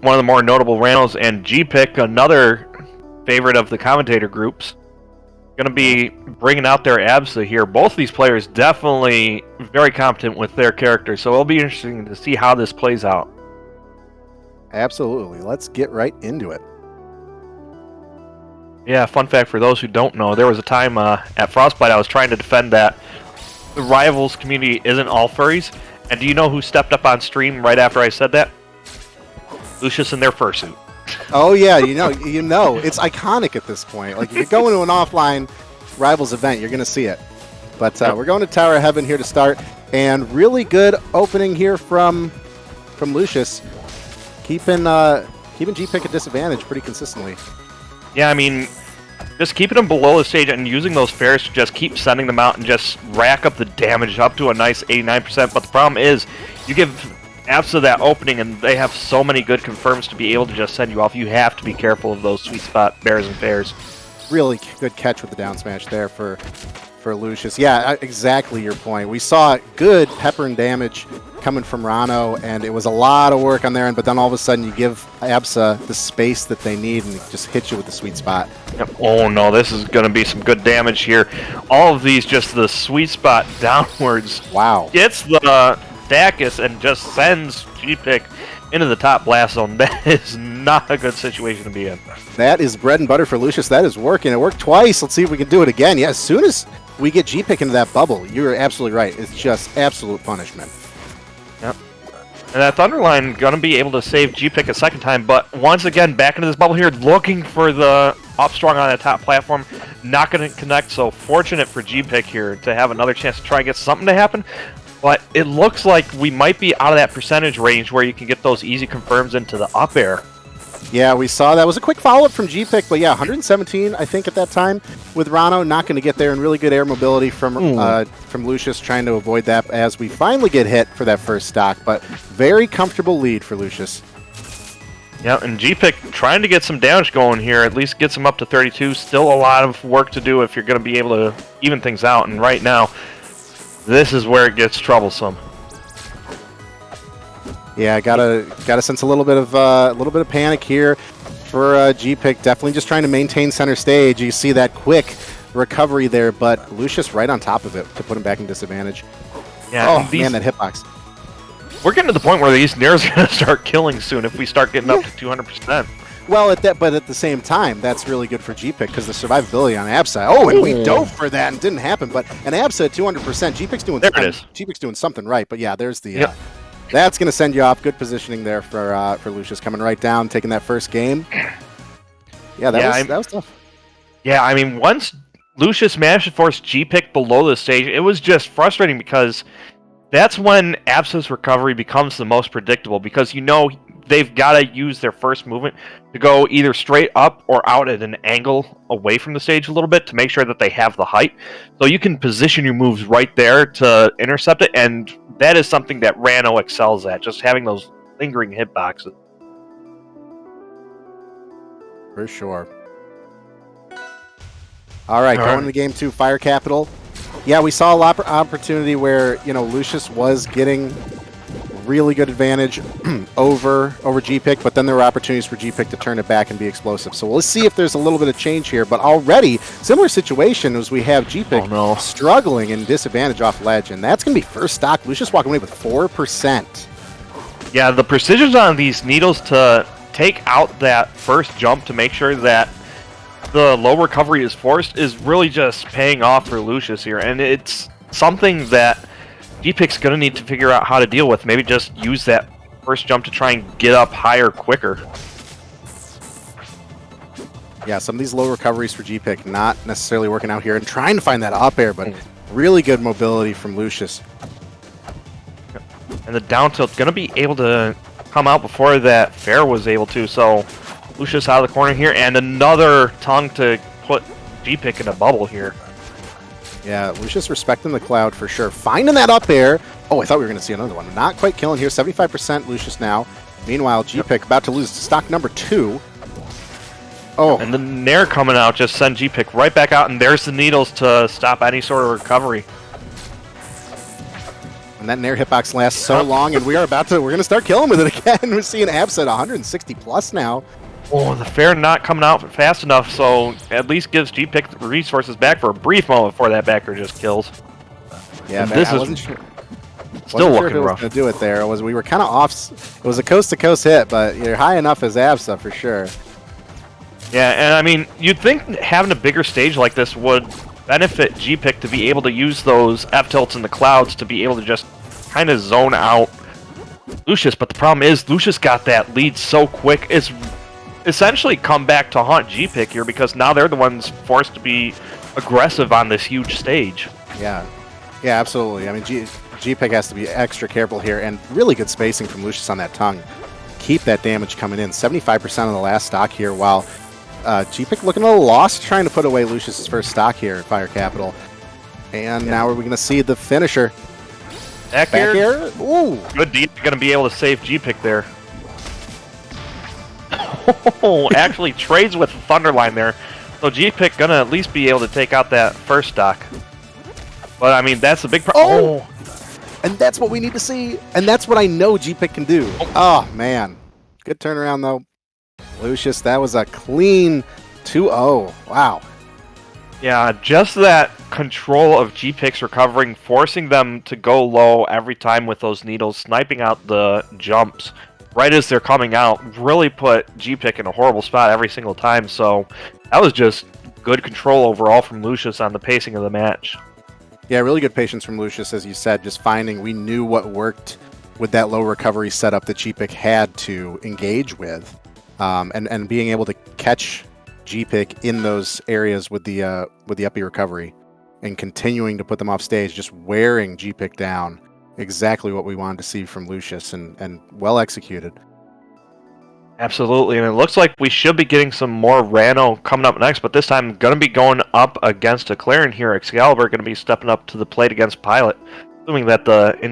one of the more notable Ranos, and Gpik, another favorite of the commentator groups, going to be bringing out their Absa here. Both of these players definitely very competent with their characters, so it'll be interesting to see how this plays out. Absolutely. Let's get right into it. Yeah, fun fact for those who don't know, there was a time at Frostbite I was trying to defend that the Rivals community isn't all furries, and do you know who stepped up on stream right after I said that? Lucius in their fursuit. Oh yeah, you know, it's iconic at this point. Like if you go into an offline Rivals event, you're going to see it. But we're going to Tower of Heaven here to start, and really good opening here from Lucius, keeping Gpik at disadvantage pretty consistently. Yeah, I mean, just keeping them below the stage and using those fares to just keep sending them out and just rack up the damage up to a nice 89%. But the problem is, you give Absa that opening and they have so many good confirms to be able to just send you off. You have to be careful of those sweet spot bears and fares. Really good catch with the down smash there for Lucius. Yeah, exactly your point. We saw good pepper and damage coming from Rano, and it was a lot of work on their end, but then all of a sudden you give Absa the space that they need and it just hits you with the sweet spot. Yep. Oh no, this is going to be some good damage here. All of these, just the sweet spot downwards. Wow. Gets the Dacus and just sends Gpik into the top blast zone. That is not a good situation to be in. That is bread and butter for Lucius. That is working. It worked twice. Let's see if we can do it again. Yeah, as soon as we get Gpik into that bubble, you're absolutely right. It's just absolute punishment. Yep. And that Thunderline going to be able to save Gpik a second time, but once again, back into this bubble here, looking for the up strong on the top platform. Not going to connect, so fortunate for Gpik here to have another chance to try and get something to happen. But it looks like we might be out of that percentage range where you can get those easy confirms into the up air. Yeah, we saw that. Was a quick follow-up from Gpik, but yeah, 117, I think, at that time with Rano. Not going to get there, and really good air mobility from Lucius, trying to avoid that as we finally get hit for that first stock. But very comfortable lead for Lucius. Yeah, and Gpik trying to get some damage going here, at least gets him up to 32. Still a lot of work to do if you're going to be able to even things out, and right now, this is where it gets troublesome. Yeah, gotta sense a little bit of panic here for Gpik. Definitely just trying to maintain center stage. You see that quick recovery there, but Lucius right on top of it to put him back in disadvantage. Yeah, oh man, that hitbox. We're getting to the point where these Nairs are going to start killing soon if we start getting up to 200%. Well, but at the same time, that's really good for Gpik because the survivability on Absa. Oh, and we dove for that and didn't happen. But an Absa at 200%, Gpik's doing something right. But yeah, there's the. Yep. That's going to send you off. Good positioning there for Lucius, coming right down, taking that first game. Yeah, that was tough. Yeah, I mean, once Lucius managed to force Gpik below the stage, it was just frustrating because that's when Absa's recovery becomes the most predictable, because you know they've got to use their first movement to go either straight up or out at an angle away from the stage a little bit to make sure that they have the height. So you can position your moves right there to intercept it, and that is something that Rano excels at, just having those lingering hitboxes. For sure. All right, going into game 2, Fire Capital. Yeah, we saw a lot of opportunity where, you know, Lucius was getting really good advantage over Gpik, but then there were opportunities for Gpik to turn it back and be explosive. So let's see if there's a little bit of change here, but already similar situation as we have Gpik struggling in disadvantage off ledge, and that's going to be first stock. Lucius walking away with 4%. Yeah, the precision on these needles to take out that first jump to make sure that the low recovery is forced is really just paying off for Lucius here, and it's something that Gpik's going to need to figure out how to deal with. Maybe just use that first jump to try and get up higher quicker. Yeah, some of these low recoveries for Gpik not necessarily working out here, and trying to find that up air, but really good mobility from Lucius. And the down tilt going to be able to come out before that fair was able to, so Lucius out of the corner here, and another tongue to put Gpik in a bubble here. Yeah, Lucius respecting the cloud for sure. Finding that up air. Oh, I thought we were going to see another one. Not quite killing here. 75% Lucius now. Meanwhile, Gpik about to lose stock number 2. Oh. And the Nair coming out just send Gpik right back out, and there's the needles to stop any sort of recovery. And that Nair hitbox lasts so long, and we're going to start killing with it again. We're seeing Abs at 160 plus now. Oh, the fair not coming out fast enough, so at least gives Gpik resources back for a brief moment before that backer just kills. Yeah, this I is wasn't sure. still wasn't looking sure rough. Going to do it there. We were kind of off. It was a coast-to-coast hit, but you're high enough as Absa for sure. Yeah, and I mean, you'd think having a bigger stage like this would benefit Gpik to be able to use those F-tilts in the clouds to be able to just kind of zone out Lucius, but the problem is Lucius got that lead so quick. It's essentially come back to haunt Gpik here because now they're the ones forced to be aggressive on this huge stage. Yeah, absolutely. I mean, Gpik has to be extra careful here, and really good spacing from Lucius on that tongue. Keep that damage coming in. 75% of the last stock here, while Gpik looking a little lost, trying to put away Lucius's first stock here at Fire Capital. And now we're going to see the finisher. Back air? Ooh! Good deed. Going to be able to save Gpik there. Oh, actually trades with Thunderline there. So Gpik going to at least be able to take out that first stock. But, I mean, that's the big problem. Oh! And that's what we need to see. And that's what I know Gpik can do. Oh, man. Good turnaround, though. Lucius, that was a clean 2-0. Wow. Yeah, just that control of Gpik's recovering, forcing them to go low every time with those needles, sniping out the jumps right as they're coming out, really put Gpik in a horrible spot every single time. So that was just good control overall from Lucius on the pacing of the match. Yeah, really good patience from Lucius, as you said, just finding we knew what worked with that low recovery setup that Gpik had to engage with, and being able to catch Gpik in those areas with the uppy recovery and continuing to put them off stage, just wearing Gpik down. Exactly what we wanted to see from Lucius, and well executed. Absolutely, and it looks like we should be getting some more Rano coming up next, but this time going to be going up against a Clarion here. Excalibur going to be stepping up to the plate against Pilot, assuming that the